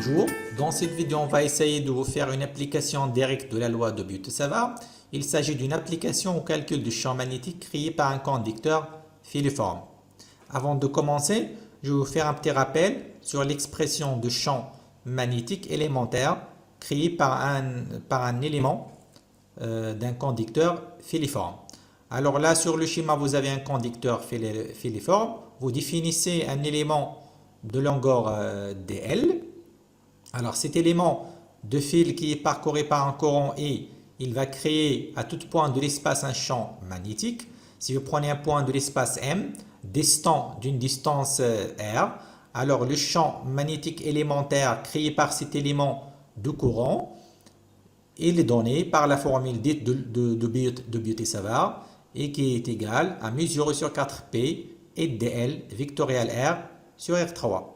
Bonjour, dans cette vidéo on va essayer de vous faire une application directe de la loi de Butte-Savart. Il s'agit d'une application au calcul du champ magnétique créé par un conducteur filiforme. Avant de commencer, je vais vous faire un petit rappel sur l'expression de champ magnétique élémentaire créé par un élément d'un conducteur filiforme. Alors là sur le schéma vous avez un conducteur filiforme, vous définissez un élément de longueur dl. Alors cet élément de fil qui est parcouru par un courant I, il va créer à tout point de l'espace un champ magnétique. Si vous prenez un point de l'espace M, distant d'une distance R, alors le champ magnétique élémentaire créé par cet élément de courant, il est donné par la formule dite de Butte-Savart et qui est égale à mu0 sur 4p et dl vectoriel R sur R3.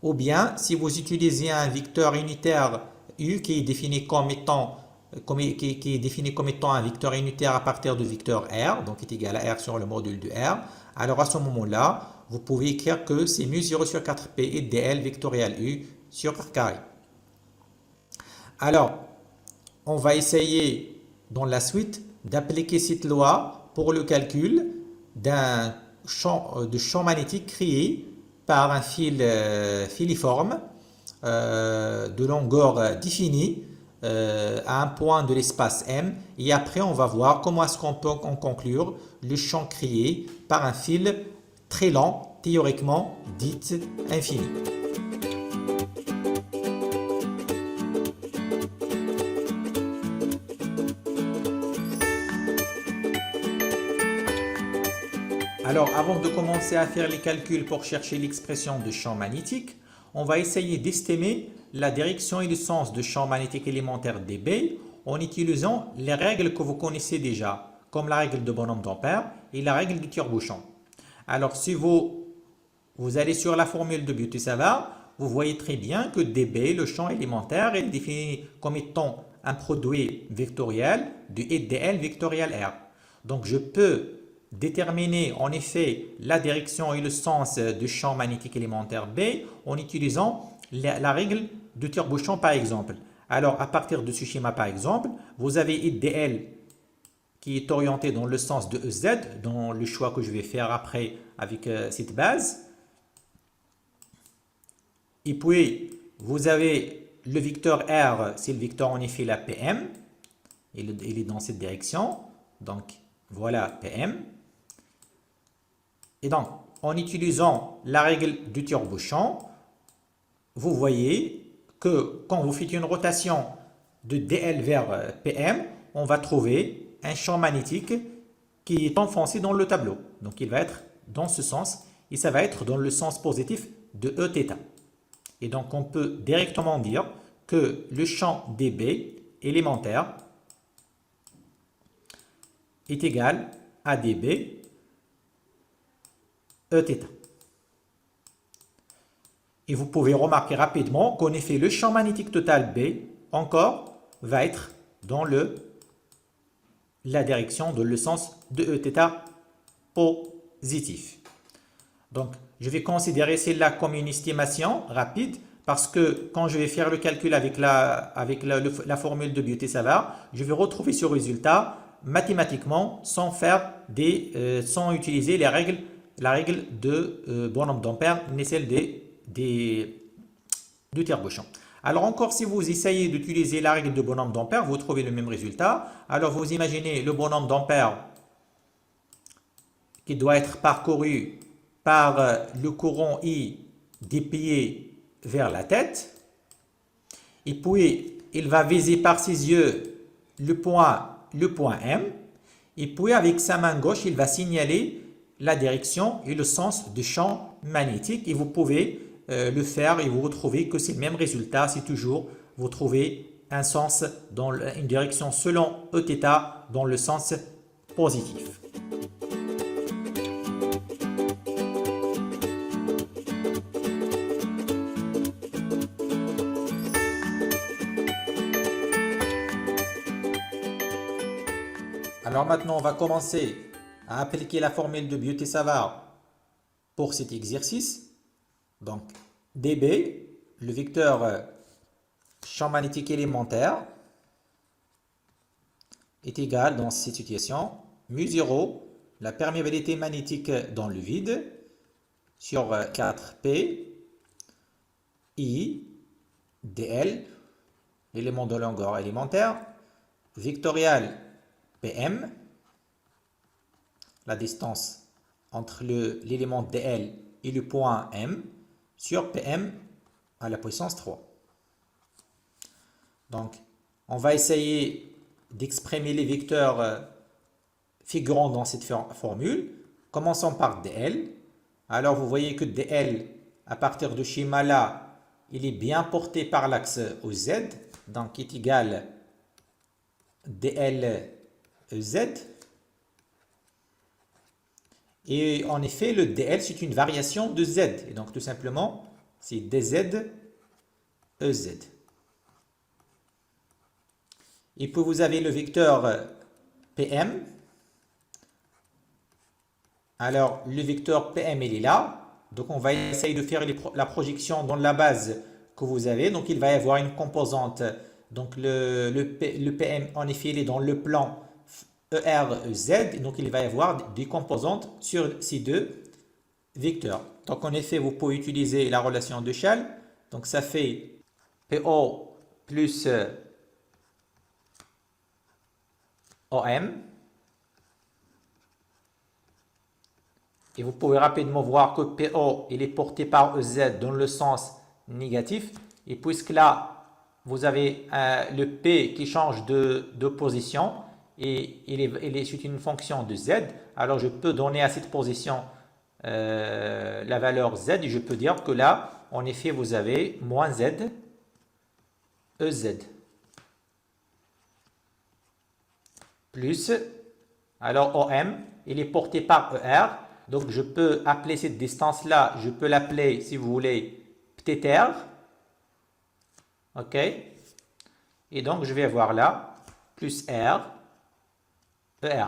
Ou bien, si vous utilisez un vecteur unitaire U qui est défini comme étant, un vecteur unitaire à partir du vecteur R, donc est égal à R sur le module de R, alors à ce moment-là, vous pouvez écrire que c'est mu0 sur 4p et dl vectoriel U sur R carré. Alors, on va essayer dans la suite d'appliquer cette loi pour le calcul d'un champ magnétique créé par un fil filiforme de longueur définie à un point de l'espace M. Et après, on va voir comment est-ce qu'on peut en conclure le champ créé par un fil très lent, théoriquement dit infini. Alors, avant de commencer à faire les calculs pour chercher l'expression de champ magnétique, on va essayer d'estimer la direction et le sens du champ magnétique élémentaire dB en utilisant les règles que vous connaissez déjà, comme la règle de bonhomme d'Ampère et la règle du tire-bouchon. Alors, si vous allez sur la formule de Butte-Savart, vous voyez très bien que dB, le champ élémentaire, est défini comme étant un produit vectoriel de I dl vectoriel R. Donc, je peux déterminer en effet la direction et le sens du champ magnétique élémentaire B en utilisant la règle de tire-bouchon par exemple. Alors à partir de ce schéma par exemple, vous avez I dl qui est orienté dans le sens de EZ, dans le choix que je vais faire après avec cette base. Et puis vous avez le vecteur R, c'est le vecteur en effet la PM, il est dans cette direction, donc voilà PM. Et donc, en utilisant la règle du tire-bouchon, vous voyez que quand vous faites une rotation de dl vers PM, on va trouver un champ magnétique qui est enfoncé dans le tableau. Donc, il va être dans ce sens et ça va être dans le sens positif de Eθ. Et donc, on peut directement dire que le champ dB élémentaire est égal à dB Eθ. Et vous pouvez remarquer rapidement qu'en effet le champ magnétique total B encore va être dans la direction de le sens de Eθ positif. Donc je vais considérer celle-là comme une estimation rapide parce que quand je vais faire le calcul avec la formule de Butte-Savart, je vais retrouver ce résultat mathématiquement sans utiliser la règle de bonhomme d'Ampère ni celle du tire-bouchon. Alors encore, si vous essayez d'utiliser la règle de bonhomme d'Ampère, vous trouvez le même résultat. Alors vous imaginez le bonhomme d'Ampère qui doit être parcouru par le courant I déplié vers la tête. Et puis, il va viser par ses yeux le point M. Et puis, avec sa main gauche, il va signaler la direction et le sens du champ magnétique. Et vous pouvez le faire et vous retrouvez que c'est le même résultat. C'est toujours, vous trouvez un sens dans une direction selon Eθ dans le sens positif. Alors maintenant, on va commencer à appliquer la formule de Butte-Savart pour cet exercice. Donc, dB, le vecteur champ magnétique élémentaire est égal dans cette situation mu0, la perméabilité magnétique dans le vide, sur 4P I dl, l'élément de longueur élémentaire, vectoriel PM, la distance entre l'élément dl et le point M, sur PM à la puissance 3. Donc, on va essayer d'exprimer les vecteurs figurant dans cette formule. Commençons par dl. Alors, vous voyez que dl, à partir du schéma là, il est bien porté par l'axe OZ, donc est égal dl EZ. Et en effet, le dl, c'est une variation de z. Et donc, tout simplement, c'est dz EZ. Et puis, vous avez le vecteur PM. Alors, le vecteur PM, il est là. Donc, on va essayer de faire la projection dans la base que vous avez. Donc, il va y avoir une composante. Donc, le PM, en effet, il est dans le plan ERZ. Donc, il va y avoir des composantes sur ces deux vecteurs. Donc, en effet, vous pouvez utiliser la relation de Shell. Donc, ça fait PO plus OM. Et vous pouvez rapidement voir que PO il est porté par EZ dans le sens négatif. Et puisque là, vous avez le P qui change de position et c'est une fonction de Z, alors je peux donner à cette position la valeur Z et je peux dire que là, en effet, vous avez moins Z, EZ. Plus, alors OM, il est porté par ER. Donc, je peux appeler cette distance-là, je peux l'appeler, si vous voulez, petit r. OK? Et donc, je vais avoir là, plus r, ER.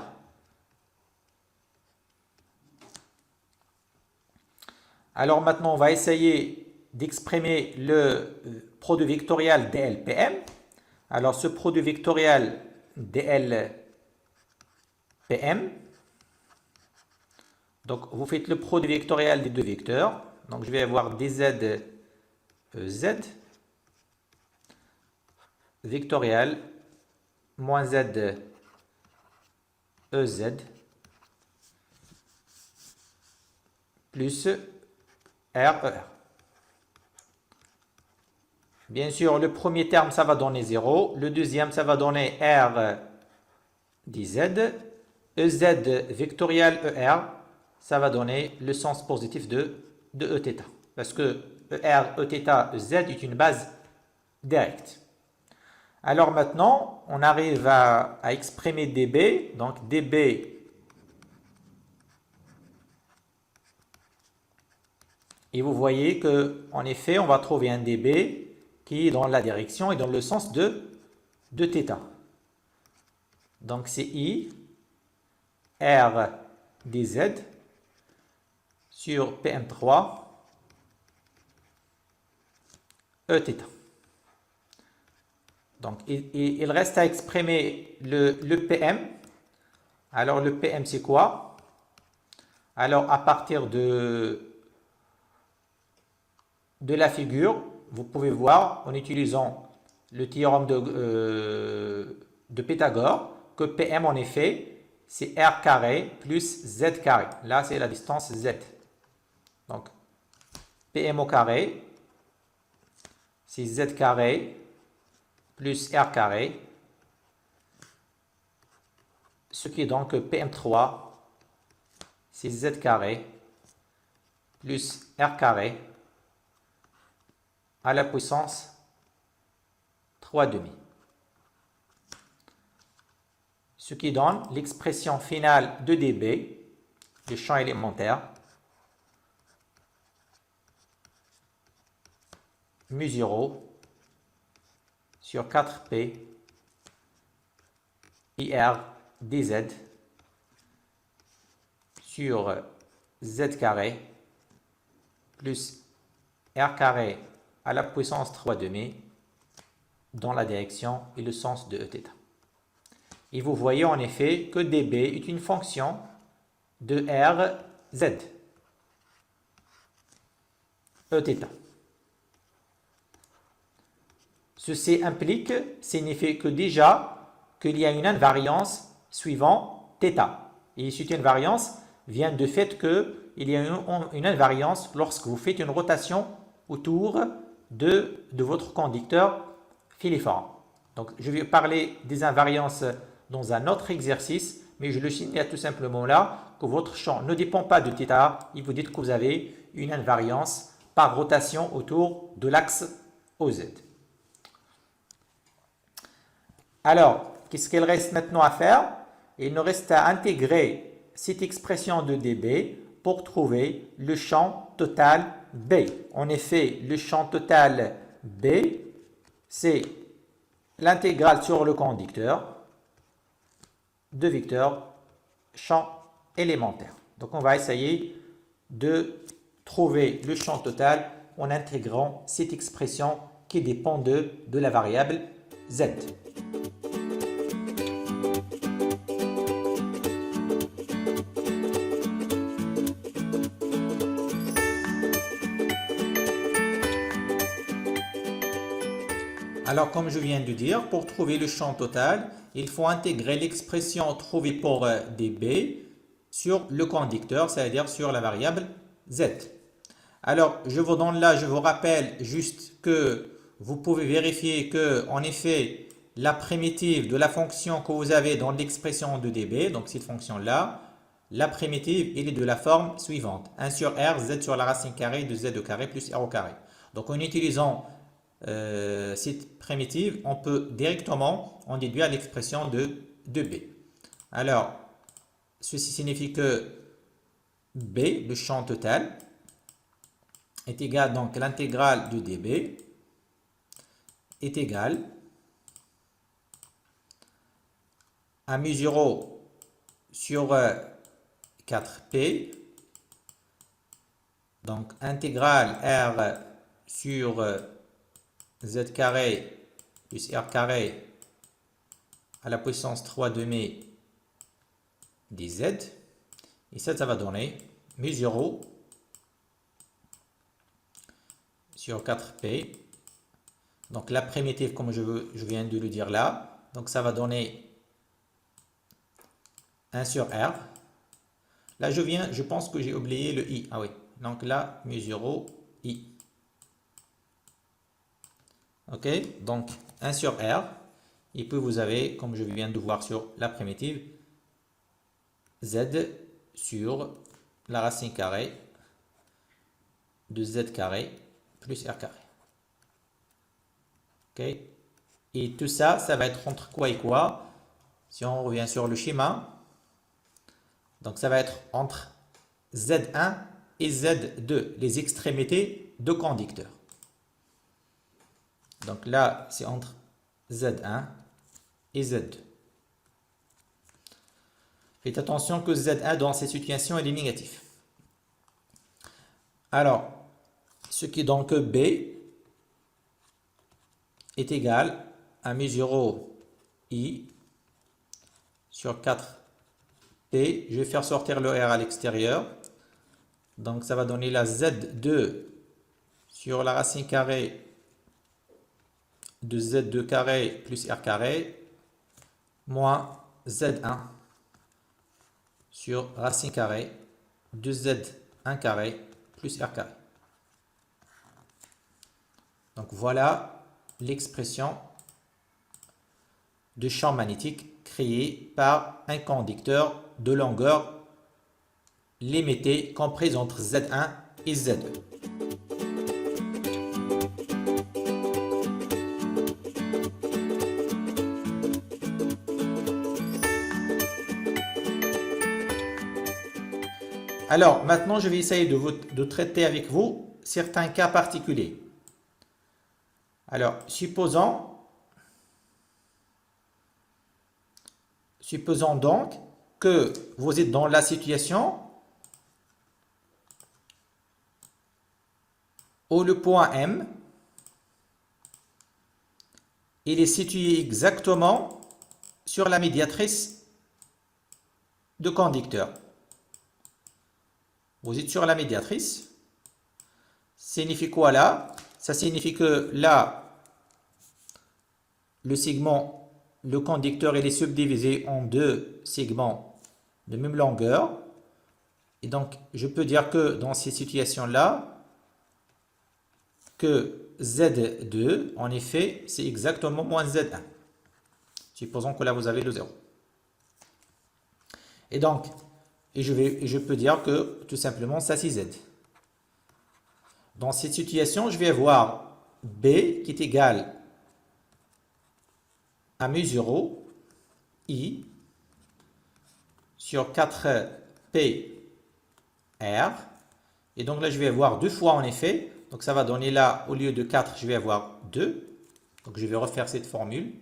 Alors, maintenant, on va essayer d'exprimer le produit vectoriel dlPM. Alors, ce produit vectoriel dlPM, donc, vous faites le produit vectoriel des deux vecteurs. Donc, je vais avoir dz z vectoriel moins z ez plus r. Bien sûr, le premier terme, ça va donner 0. Le deuxième, ça va donner r dz. Ez vectoriel er, ça va donner le sens positif de Eθ. Parce que ER, Eθ, Z est une base directe. Alors maintenant, on arrive à exprimer dB. Donc dB, et vous voyez qu'en effet, on va trouver un dB qui est dans la direction et dans le sens de θ. Donc c'est I, R dz sur PM3 Eθ. Donc, il reste à exprimer le PM. Alors, le PM, c'est quoi? Alors, à partir de la figure, vous pouvez voir, en utilisant le théorème de Pythagore, que PM, en effet, c'est R carré plus Z carré. Là, c'est la distance Z. Donc, PM au carré, c'est Z carré plus R carré, ce qui est donc PM3, c'est Z carré plus R carré à la puissance 3,5. Ce qui donne l'expression finale de dB, du champ élémentaire, mu0 sur 4P IR dz sur Z carré plus R carré à la puissance 3,5 dans la direction et le sens de Eθ. Et vous voyez en effet que dB est une fonction de Rz, Eθ. Ceci signifie que déjà qu'il y a une invariance suivant θ. Et cette invariance vient du fait qu'il y a une invariance lorsque vous faites une rotation autour de votre conducteur filiforme. Donc, je vais parler des invariances dans un autre exercice, mais je le signale tout simplement là que votre champ ne dépend pas de θ. Et vous dites que vous avez une invariance par rotation autour de l'axe OZ. Alors, qu'est-ce qu'il reste maintenant à faire? Il nous reste à intégrer cette expression de dB pour trouver le champ total B. En effet, le champ total B, c'est l'intégrale sur le conducteur de vecteur champ élémentaire. Donc, on va essayer de trouver le champ total en intégrant cette expression qui dépend de la variable Z. Alors, comme je viens de dire, pour trouver le champ total, il faut intégrer l'expression trouvée pour dB sur le conducteur, c'est-à-dire sur la variable Z. Alors, je vous rappelle juste que vous pouvez vérifier que, en effet, la primitive de la fonction que vous avez dans l'expression de dB, donc cette fonction-là, la primitive, elle est de la forme suivante. 1 sur R, Z sur la racine carrée de Z au carré plus R au carré. Donc, en utilisant cette primitive, on peut directement en déduire l'expression de B. Alors, ceci signifie que B, le champ total, est égal, donc l'intégrale de dB est égale à mu0 sur 4P, donc intégrale R sur Z carré plus R carré à la puissance 3 demi dz. Et ça va donner mu0 sur 4P. Donc la primitive, comme je viens de le dire là, donc ça va donner 1 sur R. Là, je pense que j'ai oublié le I. Ah oui, donc là, mu0 I. Ok, donc 1 sur R, et puis vous avez, comme je viens de voir sur la primitive, Z sur la racine carrée de Z carré plus R carré. Ok, et tout ça, ça va être entre quoi et quoi? Si on revient sur le schéma, donc ça va être entre Z1 et Z2, les extrémités de conducteurs. Donc là, c'est entre Z1 et Z2. Faites attention que Z1 dans ces situations est négatif. Alors, ce qui est donc B est égal à mu0 I sur 4P. Je vais faire sortir le R à l'extérieur. Donc ça va donner la Z2 sur la racine carrée de Z2 carré plus R carré moins Z1 sur racine carrée de Z1 carré plus R carré. Donc voilà l'expression de champ magnétique créé par un conducteur de longueur limitée comprise entre Z1 et Z2. Alors, maintenant, je vais essayer de traiter avec vous certains cas particuliers. Alors, supposons donc que vous êtes dans la situation où le point M il est situé exactement sur la médiatrice de conducteur. Vous êtes sur la médiatrice. Signifie quoi là? Ça signifie que là, le segment, le conducteur, il est subdivisé en deux segments de même longueur. Et donc, je peux dire que dans ces situations-là, que Z2, en effet, c'est exactement moins Z1. Supposons que là, vous avez le 0. Et donc, je peux dire que tout simplement, ça c'est Z. Dans cette situation, je vais avoir B qui est égal à mu 0 I sur 4P R. Et donc là, je vais avoir deux fois en effet. Donc ça va donner là, au lieu de 4, je vais avoir 2. Donc je vais refaire cette formule.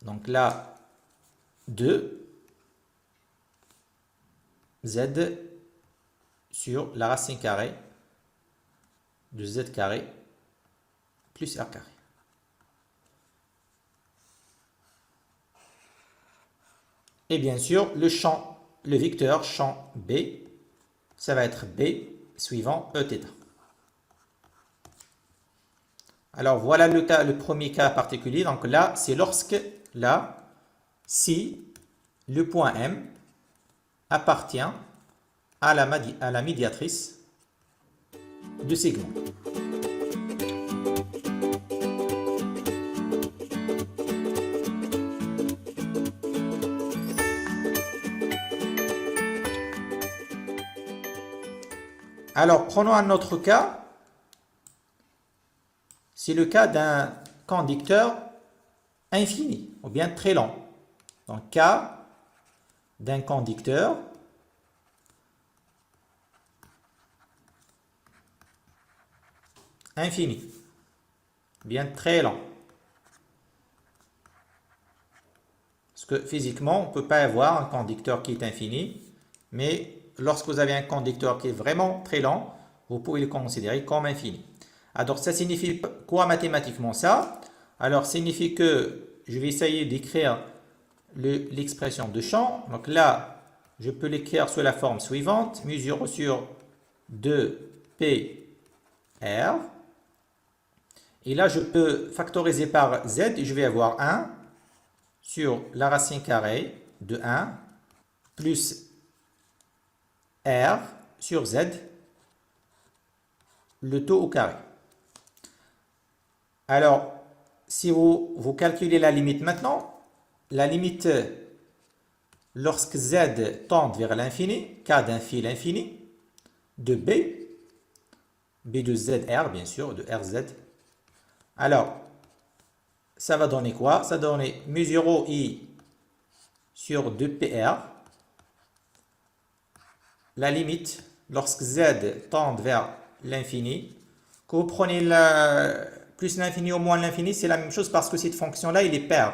Donc là, 2 Z sur la racine carrée de Z carré plus R carré. Et bien sûr, le champ, le vecteur champ B, ça va être B suivant Eθ. Alors voilà le premier cas particulier. Donc là, c'est lorsque, là, si le point M appartient à la médiatrice du segment. Alors, prenons un autre cas. C'est le cas d'un conducteur infini, ou bien très long. Donc, cas d'un conducteur infini, bien très lent. Parce que physiquement, on ne peut pas avoir un conducteur qui est infini, mais lorsque vous avez un conducteur qui est vraiment très lent, vous pouvez le considérer comme infini. Alors, ça signifie quoi mathématiquement ça? Alors, ça signifie que je vais essayer d'écrire l'expression de champ. Donc là, je peux l'écrire sous la forme suivante. Mu 0 sur 2πr. Et là, je peux factoriser par z et je vais avoir 1 sur la racine carrée de 1 plus r sur z, le taux au carré. Alors, si vous calculez la limite maintenant, la limite lorsque z tend vers l'infini, k d'un fil infini, de b de zr bien sûr, de rz. Alors, ça va donner quoi? Ça va donner mu 0 i sur 2pr. La limite, lorsque z tend vers l'infini, que vous prenez plus l'infini ou moins l'infini, c'est la même chose parce que cette fonction-là, il est paire.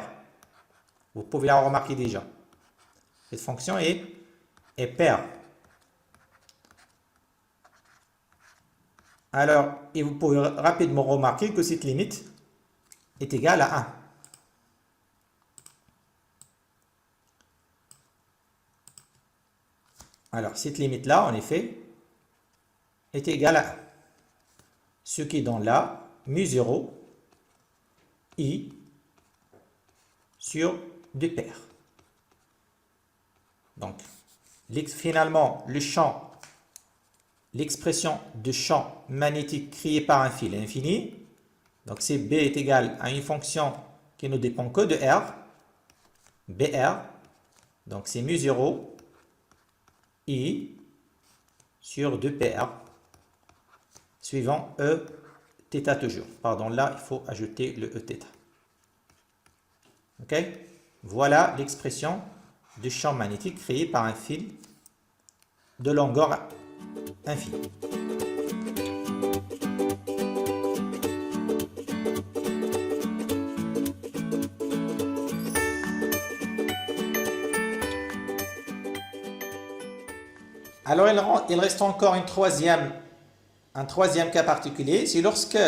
Vous pouvez la remarquer déjà. Cette fonction est paire. Alors, et vous pouvez rapidement remarquer que cette limite est égale à 1. Alors, cette limite-là, en effet, est égale à 1. Ce qui donne là, mu 0, i sur 2πr. Donc, finalement, l'expression de champ magnétique créé par un fil infini, donc c'est B est égal à une fonction qui ne dépend que de R, BR, donc c'est mu 0, I sur 2PR, suivant E, θ toujours. Pardon, là, il faut ajouter le Eθ. Ok? Voilà l'expression du champ magnétique créé par un fil de longueur infinie. Alors, il reste encore un troisième cas particulier, c'est lorsque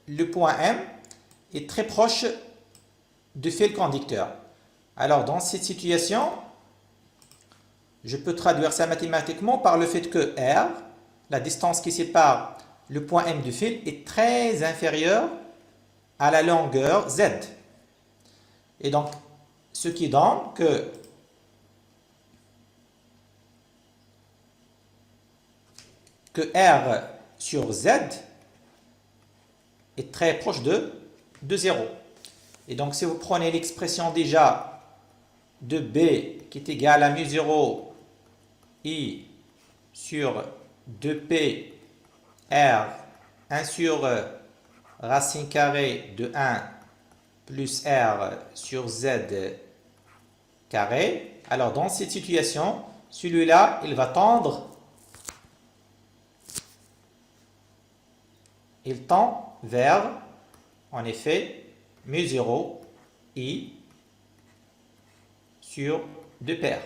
le point M est très proche du fil conducteur. Alors, dans cette situation, je peux traduire ça mathématiquement par le fait que R, la distance qui sépare le point M du fil, est très inférieure à la longueur Z. Et donc, ce qui donne que R sur Z est très proche de 0. Et donc, si vous prenez l'expression déjà de B qui est égale à mu0 I sur 2P R 1 sur racine carrée de 1 plus R sur Z carré, alors dans cette situation, celui-là, il tend vers, en effet, mu0 I sur 2PR.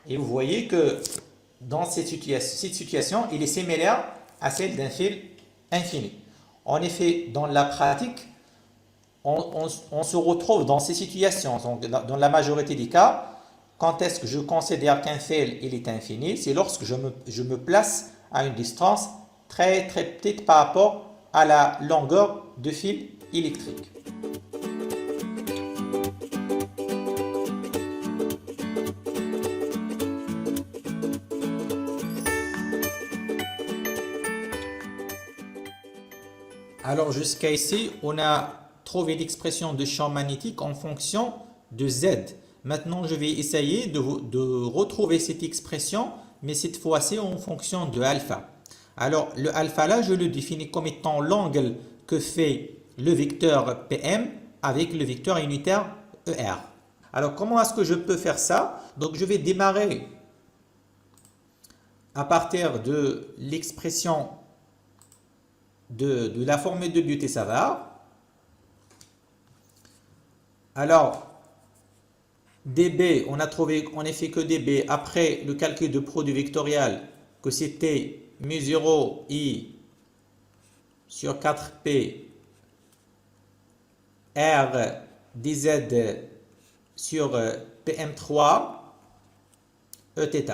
Et vous voyez que dans cette situation, il est similaire à celle d'un fil infini. En effet, dans la pratique, on se retrouve dans ces situations. Donc, dans la majorité des cas, quand est-ce que je considère qu'un fil il est infini? C'est lorsque je me place à une distance très très petite par rapport à la longueur de fil électrique. Alors jusqu'à ici, on a trouvé l'expression de champ magnétique en fonction de Z. Maintenant, je vais essayer de retrouver cette expression, mais cette fois-ci en fonction de alpha. Alors, le alpha là, je le définis comme étant l'angle que fait le vecteur PM avec le vecteur unitaire ER. Alors, comment est-ce que je peux faire ça? Donc, je vais démarrer à partir de l'expression de la formule de Butte-Savart. Alors, dB, on a trouvé en effet que dB, après le calcul de produit vectoriel, que c'était mu0 I sur 4P R dz sur PM3 Eθ.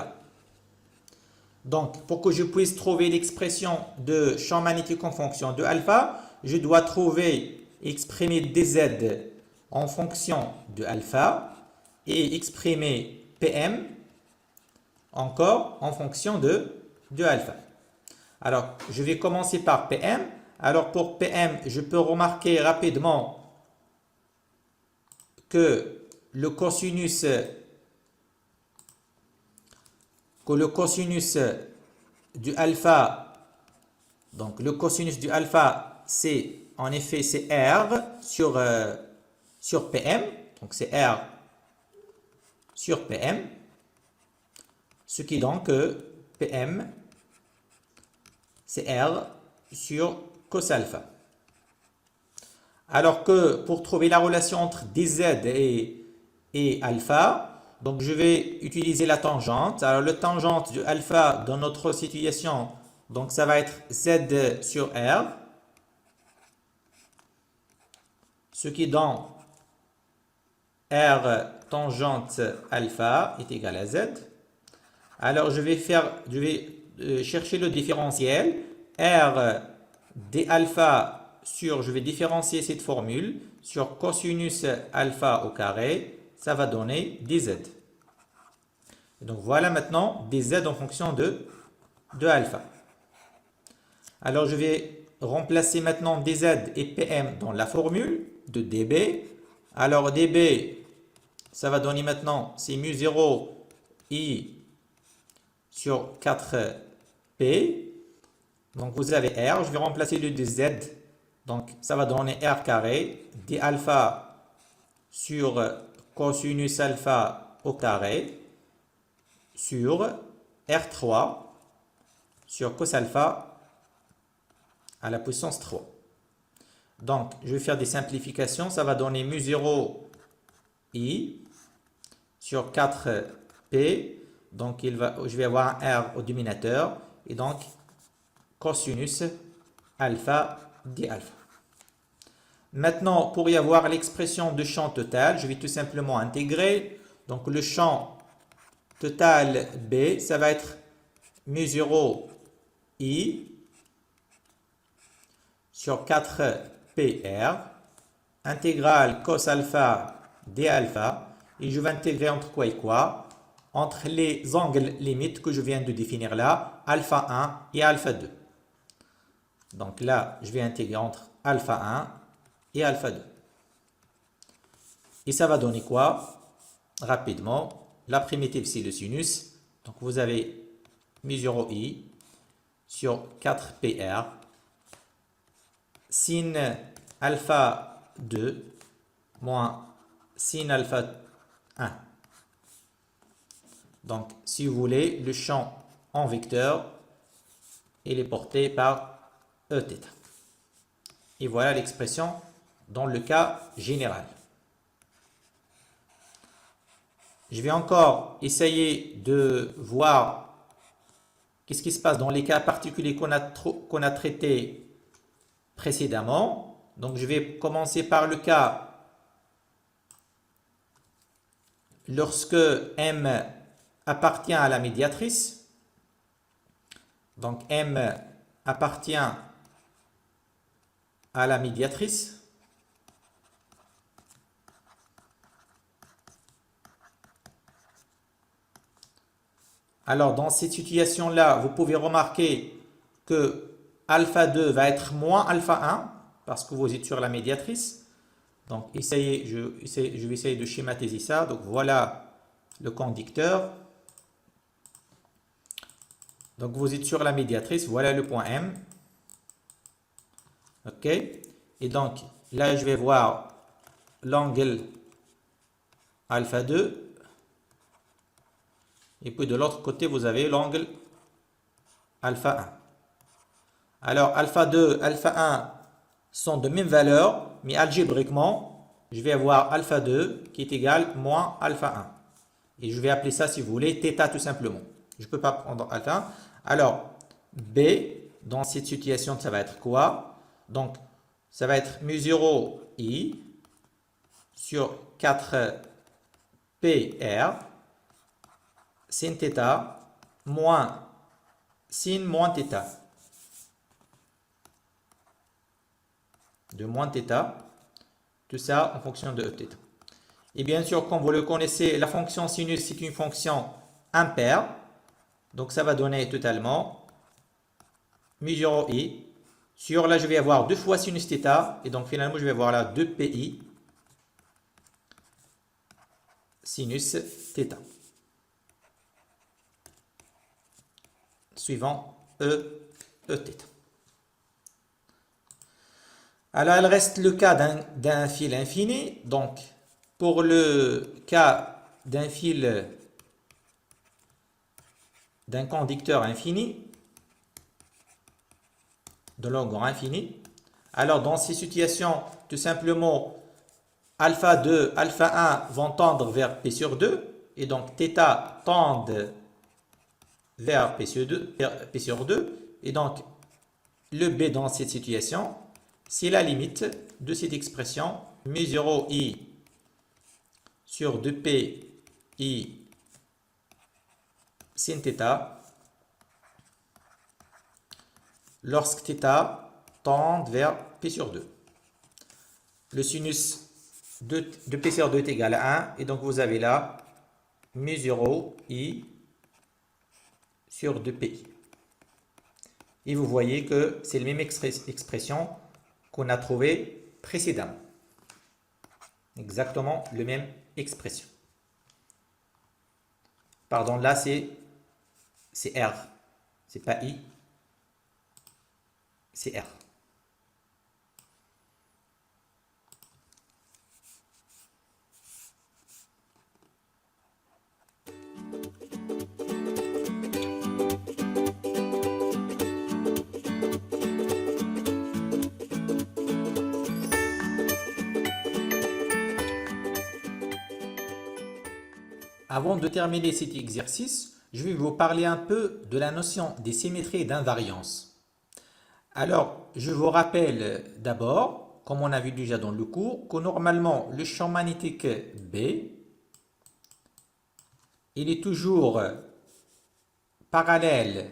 Donc, pour que je puisse trouver l'expression de champ magnétique en fonction de alpha, je dois exprimer dz en fonction de alpha et exprimer PM encore en fonction de alpha. Alors, je vais commencer par PM. Alors, pour PM, je peux remarquer rapidement que le cosinus du alpha, donc le cosinus du alpha, c'est en effet c'est R sur PM, donc c'est R sur PM, ce qui donne que PM c'est R sur cos alpha. Alors que pour trouver la relation entre dz et alpha, donc je vais utiliser la tangente. Alors le tangente de alpha dans notre situation, donc ça va être Z sur R, ce qui donne R tangente alpha est égal à Z. Alors je vais chercher le différentiel. R d alpha sur, je vais différencier cette formule sur cosinus alpha au carré, ça va donner dz. Et donc voilà maintenant dz en fonction de alpha. Alors je vais remplacer maintenant dz et pm dans la formule de db. Alors db, ça va donner maintenant, c'est mu0 i sur 4p. Donc vous avez R, je vais remplacer le dz. Donc ça va donner R carré d alpha sur cosinus alpha au carré sur R3 sur cos alpha à la puissance 3. Donc je vais faire des simplifications, ça va donner mu0 i sur 4p. Donc, je vais avoir un R au dénominateur. Et donc, cosinus alpha d alpha. Maintenant, pour y avoir l'expression de champ total, je vais tout simplement intégrer. Donc, le champ total B, ça va être mu0 I sur 4PR, intégrale cos alpha d alpha. Et je vais intégrer entre quoi et quoi? Entre les angles limites que je viens de définir là, alpha 1 et alpha 2. Donc là, je vais intégrer entre alpha 1 et alpha 2. Et ça va donner quoi? Rapidement, la primitive c'est le sinus. Donc vous avez mu0i sur 4PR sin alpha 2 moins sin alpha 1. Donc, si vous voulez, le champ en vecteur, il est porté par Eθ. Et voilà l'expression dans le cas général. Je vais encore essayer de voir qu'est-ce qui se passe dans les cas particuliers qu'on a traités précédemment. Donc, je vais commencer par le cas lorsque M appartient à la médiatrice. Donc, M appartient à la médiatrice. Alors, dans cette situation-là, vous pouvez remarquer que alpha 2 va être moins alpha 1 parce que vous êtes sur la médiatrice. Donc, je vais essayer de schématiser ça. Donc, voilà le conducteur. Donc, vous êtes sur la médiatrice. Voilà le point M. OK. Et donc, là, je vais voir l'angle alpha 2. Et puis, de l'autre côté, vous avez l'angle alpha 1. Alors, alpha 2, alpha 1 sont de même valeur, mais algébriquement, je vais avoir alpha 2 qui est égal moins alpha 1. Et je vais appeler ça, si vous voulez, θ tout simplement. Je ne peux pas prendre alpha 1. Alors, B, dans cette situation, ça va être quoi? Donc, ça va être mu0 I sur 4PR sin θ moins sin moins θ. De moins θ, tout ça en fonction de Eθ. Et bien sûr, comme vous le connaissez, la fonction sinus, c'est une fonction impaire. Donc, ça va donner totalement mu0 I sur, là, je vais avoir 2 fois sinus θ. Et donc, finalement, je vais avoir là 2pi sinus θ. Suivant Eθ. Alors, il reste le cas d'un fil infini. Donc, pour le cas d'un fil, d'un conducteur infini, de longueur infinie, alors dans ces situations, tout simplement, alpha 2, alpha 1 vont tendre vers P sur 2. Et donc, θ tendent vers P sur 2. Et donc, le B dans cette situation, c'est la limite de cette expression mu0 I sur 2p I sin θ lorsque θ tend vers P sur 2. Le sinus de P sur 2 est égal à 1 et donc vous avez là mu0 I sur 2pi. Et vous voyez que c'est la même expression qu'on a trouvé précédemment. Exactement la même expression. Pardon, là c'est R. C'est pas I. C'est R. Avant de terminer cet exercice, je vais vous parler un peu de la notion des symétries et d'invariance. Alors, je vous rappelle d'abord, comme on a vu déjà dans le cours, que normalement le champ magnétique B, il est toujours parallèle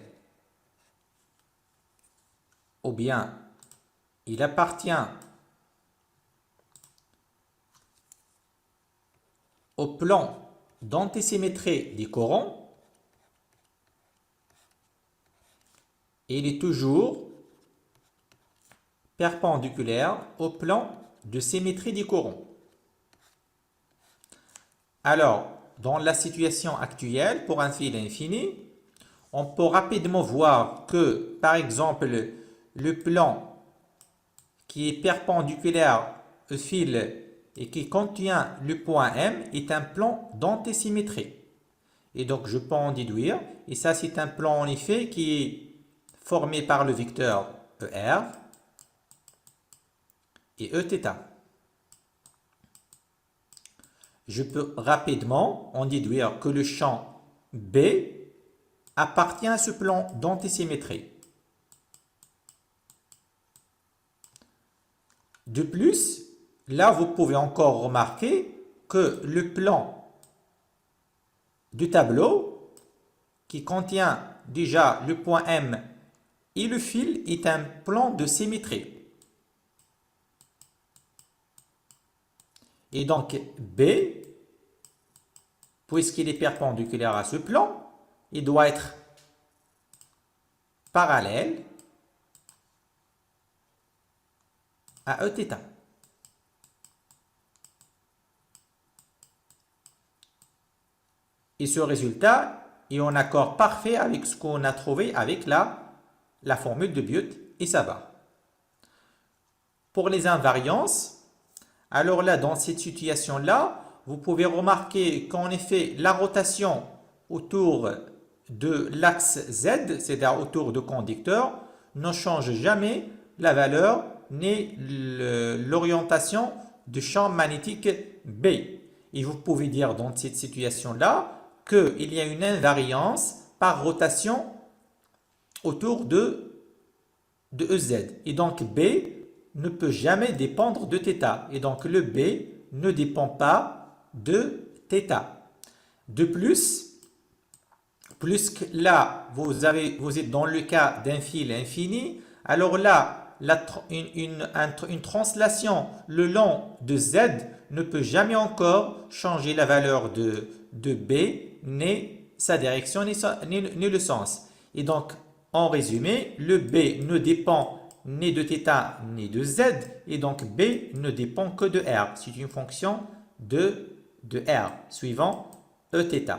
ou bien il appartient au plan d'antisymétrie des courants et il est toujours perpendiculaire au plan de symétrie des courants. Alors, dans la situation actuelle, pour un fil infini, on peut rapidement voir que, par exemple, le plan qui est perpendiculaire au fil et qui contient le point M est un plan d'antisymétrie. Et donc, je peux en déduire, et ça c'est un plan en effet qui est formé par le vecteur ER et Eθ. Je peux rapidement en déduire que le champ B appartient à ce plan d'antisymétrie. De plus, là vous pouvez encore remarquer que le plan du tableau qui contient déjà le point M et le fil est un plan de symétrie. Et donc B, puisqu'il est perpendiculaire à ce plan, il doit être parallèle à Eθ. Et ce résultat est en accord parfait avec ce qu'on a trouvé avec la formule de Biot et ça va. Pour les invariances, alors là, dans cette situation-là, vous pouvez remarquer qu'en effet, la rotation autour de l'axe Z, c'est-à-dire autour du conducteur, ne change jamais la valeur ni l'orientation du champ magnétique B. Et vous pouvez dire dans cette situation-là qu'il y a une invariance par rotation autour de EZ. Et donc B ne peut jamais dépendre de θ. Et donc le B ne dépend pas de θ. De plus, puisque là, vous êtes dans le cas d'un fil infini, alors là, une translation le long de Z ne peut jamais encore changer la valeur de B, ni sa direction, ni le sens. Et donc, en résumé, le B ne dépend ni de θ ni de Z, et donc B ne dépend que de R. C'est une fonction de R, suivant Eθ.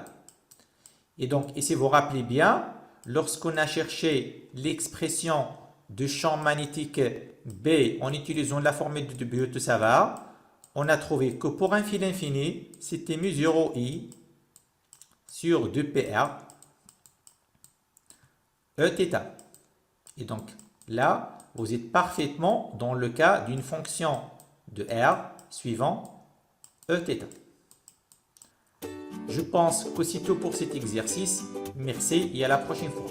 Et donc, et si vous vous rappelez bien, lorsqu'on a cherché l'expression de champ magnétique B en utilisant la formule de Biot-Savart, on a trouvé que pour un fil infini, c'était μ0 I sur 2πr Eθ. Et donc, là, vous êtes parfaitement dans le cas d'une fonction de R suivant Eθ. Je pense que c'est tout pour cet exercice. Merci et à la prochaine fois.